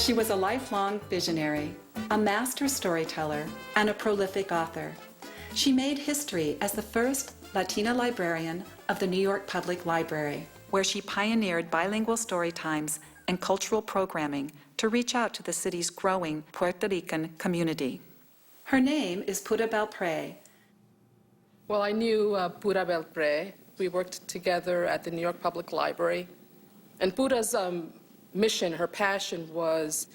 She was a lifelong visionary, a master storyteller, and a prolific author. She made history as the first Latina librarian of the New York Public Library, where she pioneered bilingual story times and cultural programming to reach out to the city's growing Puerto Rican community. Her name is Pura Belpré. Well, I knew Pura Belpré. We worked together at the New York Public Library. And Pura's mission, her passion, was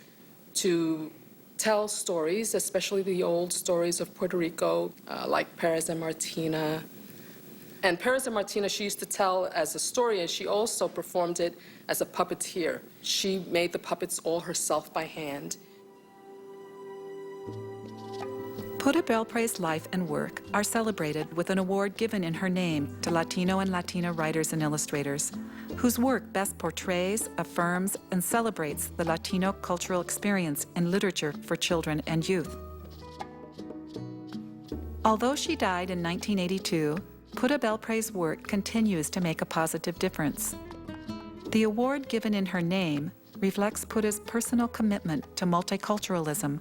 to tell stories, especially the old stories of Puerto Rico, like Perez and Martina. And Perez and Martina, she used to tell as a story, and she also performed it as a puppeteer. She made the puppets all herself by hand. Pura Belpré's life and work are celebrated with an award given in her name to Latino and Latina writers and illustrators, whose work best portrays, affirms, and celebrates the Latino cultural experience in literature for children and youth. Although she died in 1982, Pura Belpré's work continues to make a positive difference. The award given in her name reflects Pura's personal commitment to multiculturalism.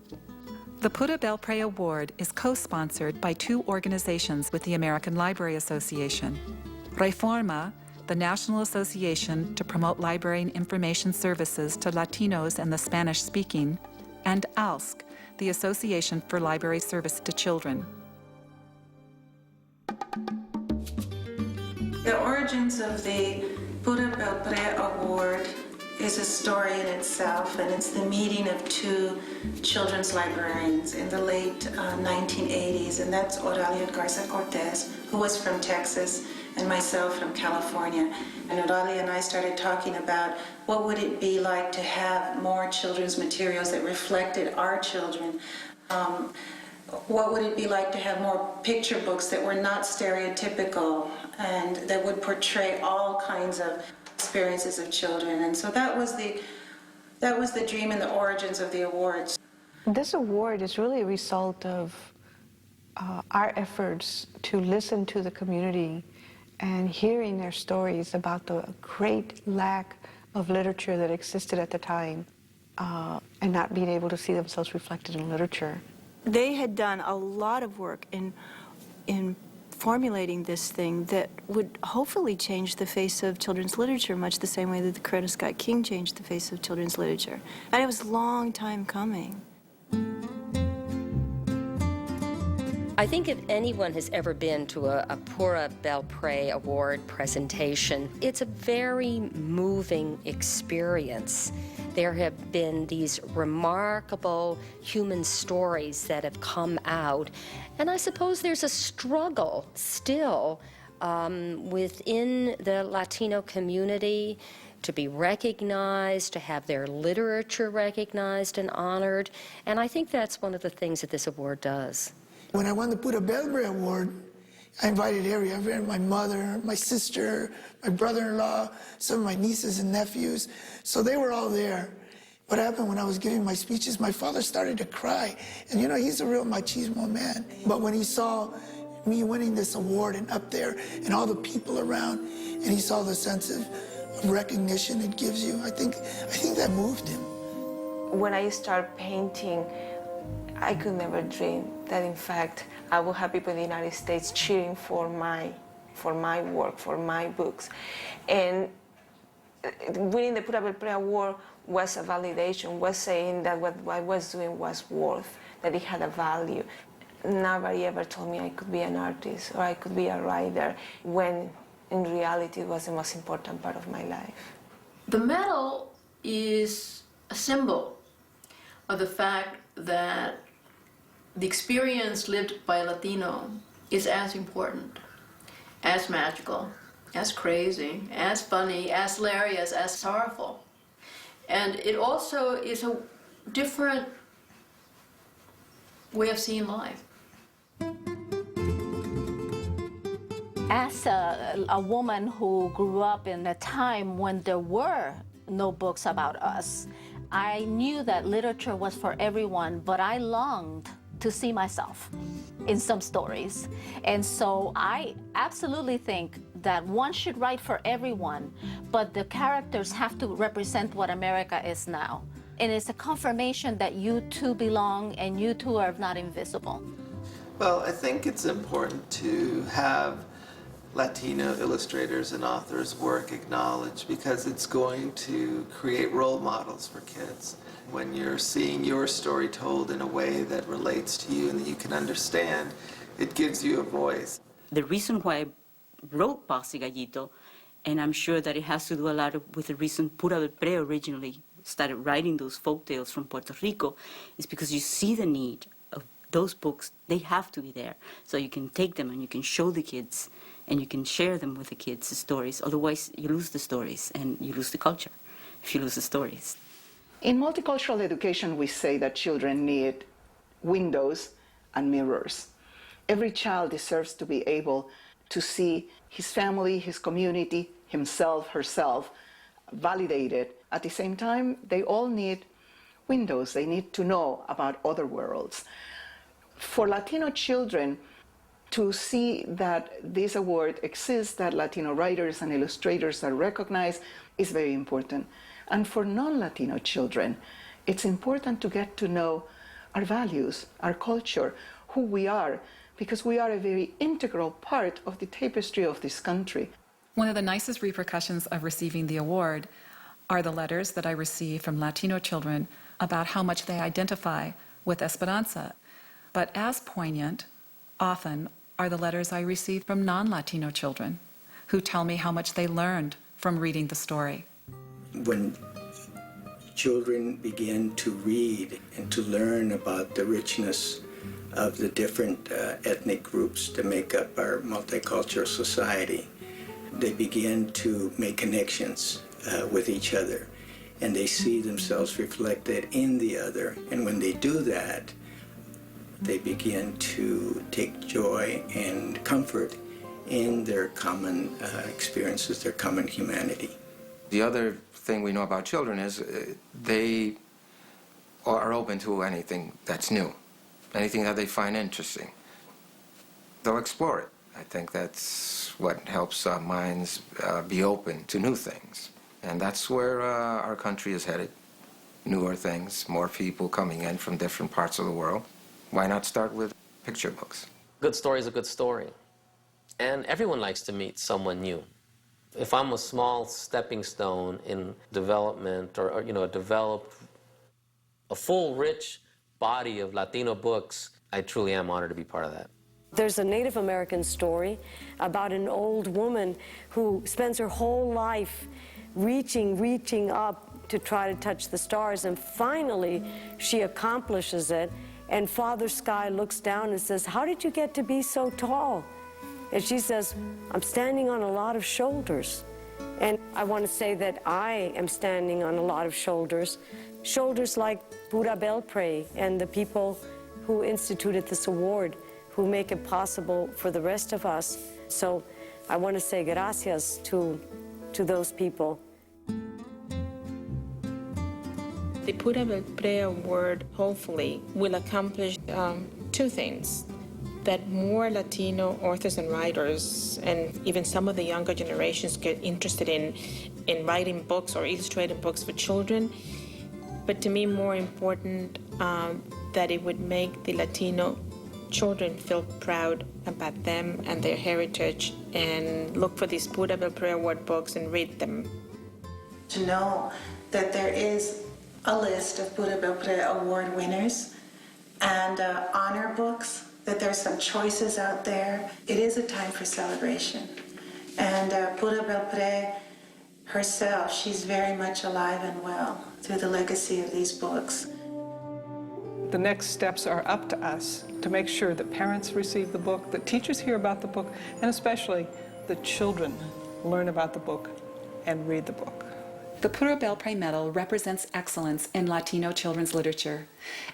The Pura Belpré Award is co-sponsored by two organizations with the American Library Association: Reforma, the National Association to promote library and information services to Latinos and the Spanish-speaking, and ALSC, the Association for Library Service to Children. The origins of the Pura Belpré Award is a story in itself, and it's the meeting of two children's librarians in the late 1980s, and that's Oralia Garza Cortez, who was from Texas, and myself from California. And Oralia and I started talking about what would it be like to have more children's materials that reflected our children. What would it be like to have more picture books that were not stereotypical and that would portray all kinds of experiences of children? And so that was the dream and the origins of the awards. This award is really a result of our efforts to listen to the community and hearing their stories about the great lack of literature that existed at the time, and not being able to see themselves reflected in literature. They had done a lot of work in formulating this thing that would hopefully change the face of children's literature, much the same way that the Coretta Scott King changed the face of children's literature. And it was a long time coming. I think if anyone has ever been to a Pura Belpré Award presentation, it's a very moving experience. There have been these remarkable human stories that have come out, and I suppose there's a struggle still within the Latino community to be recognized, to have their literature recognized and honored, and I think that's one of the things that this award does. When I won the Pura Belpré Award, I invited my mother, my sister, my brother-in-law, some of my nieces and nephews. So they were all there. What happened when I was giving my speeches, my father started to cry. And you know, he's a real machismo man. But when he saw me winning this award and up there and all the people around, and he saw the sense of recognition it gives you, I think that moved him. When I started painting, I could never dream that, in fact, I will have people in the United States cheering for my work, for my books. And winning the Pura Belpré Award was a validation, was saying that what I was doing was worth, that it had a value. Nobody ever told me I could be an artist or I could be a writer, when in reality it was the most important part of my life. The medal is a symbol of the fact that the experience lived by a Latino is as important, as magical, as crazy, as funny, as hilarious, as sorrowful. And it also is a different way of seeing life. As a woman who grew up in a time when there were no books about us, I knew that literature was for everyone, but I longed to see myself in some stories. And so I absolutely think that one should write for everyone, but the characters have to represent what America is now. And it's a confirmation that you too belong and you too are not invisible. Well, I think it's important to have Latino illustrators and authors' work acknowledged because it's going to create role models for kids. When you're seeing your story told in a way that relates to you and that you can understand, it gives you a voice. The reason why I wrote Paz y Gallito, and I'm sure that it has to do a lot with the reason Pura Belpré originally started writing those folktales from Puerto Rico, is because you see the need of those books. They have to be there, so you can take them and you can show the kids and you can share them with the kids, the stories. Otherwise, you lose the stories and you lose the culture if you lose the stories. In multicultural education, we say that children need windows and mirrors. Every child deserves to be able to see his family, his community, himself, herself validated. At the same time, they all need windows. They need to know about other worlds. For Latino children to see that this award exists, that Latino writers and illustrators are recognized, is very important. And for non-Latino children, it's important to get to know our values, our culture, who we are, because we are a very integral part of the tapestry of this country. One of the nicest repercussions of receiving the award are the letters that I receive from Latino children about how much they identify with Esperanza. But as poignant, often, are the letters I receive from non-Latino children who tell me how much they learned from reading the story. When children begin to read and to learn about the richness of the different ethnic groups that make up our multicultural society, they begin to make connections with each other, and they see themselves reflected in the other. And when they do that, they begin to take joy and comfort in their common experiences, their common humanity. The other thing we know about children is they are open to anything that's new, anything that they find interesting. They'll explore it. I think that's what helps our minds be open to new things. And that's where our country is headed. Newer things, more people coming in from different parts of the world. Why not start with picture books? Good story is a good story. And everyone likes to meet someone new. If I'm a small stepping stone in development or a full, rich body of Latino books, I truly am honored to be part of that. There's a Native American story about an old woman who spends her whole life reaching up to try to touch the stars, and finally she accomplishes it, and Father Sky looks down and says, "How did you get to be so tall?" And she says, "I'm standing on a lot of shoulders." And I want to say that I am standing on a lot of shoulders like Pura Belpré and the people who instituted this award, who make it possible for the rest of us. So I want to say gracias to those people. The Pura Belpré Award hopefully will accomplish two things: that more Latino authors and writers, and even some of the younger generations, get interested in writing books or illustrating books for children. But to me, more important, that it would make the Latino children feel proud about them and their heritage, and look for these Pura Belpré Award books and read them. To know that there is a list of Pura Belpré Award winners and honor books, that there's some choices out there. It is a time for celebration. And Pura Belpré herself, she's very much alive and well through the legacy of these books. The next steps are up to us to make sure that parents receive the book, that teachers hear about the book, and especially the children learn about the book and read the book. The Pura Belpré Medal represents excellence in Latino children's literature.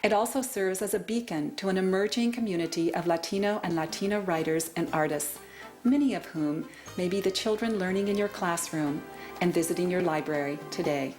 It also serves as a beacon to an emerging community of Latino and Latina writers and artists, many of whom may be the children learning in your classroom and visiting your library today.